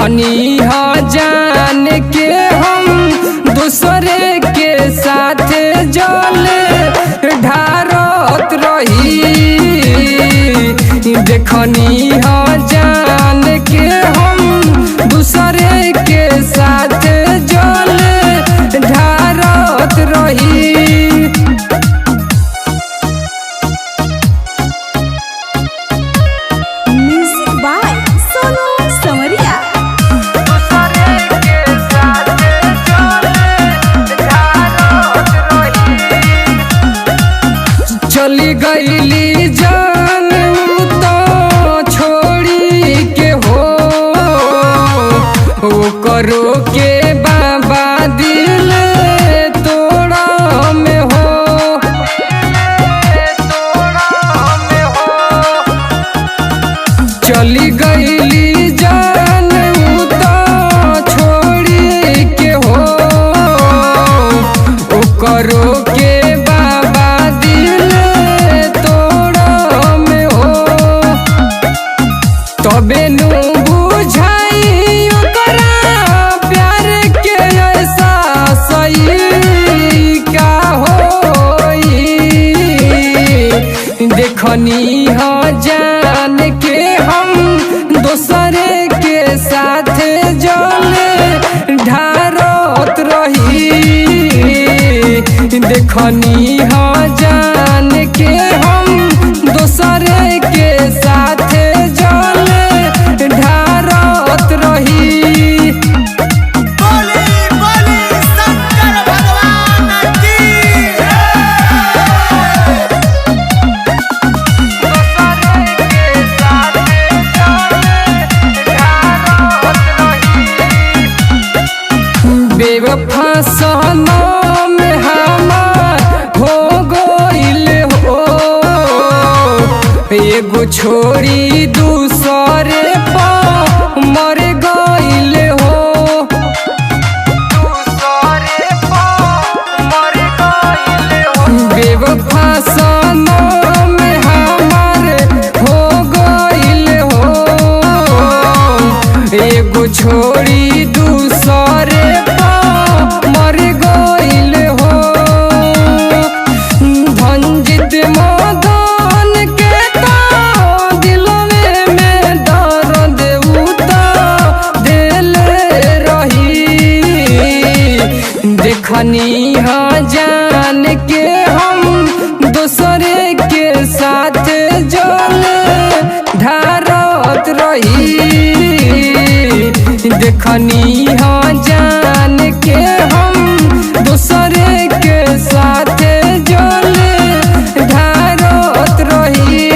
देखनी ह जान के हम दूसरे के साथ जल ढारत रही। देखनी ह जान के हम दूसरे के साथ जल ढारत रही। चली गईली जान तो छोड़ी के हो करो के बाबा दिल तोड़ा में हो। चली गईली जान तो छोड़ी के हो करो के तबे नु बुझाई ओकरा प्यार के ऐसा सही का होई। देखनी ह जान के हम दूसरे के साथ जल ढारत रही। देखनी ह जान के हम दूसरे के साथ बेवफा सनम हमार हो गइल हो एगो छोड़ी दूसरे पर मर गइल हो। बेवफा सनम हमार हो गइल हो एगो छोड़ी दूसरे मर गइल हो। धनजीत मदन के तो दिल में दर्द उता दिल रही। देखनी ह जान के हम दूसरे के साथ जल ढारत रही। देखनी ह जान के हम दूसरे के साथ जल ढारत रही।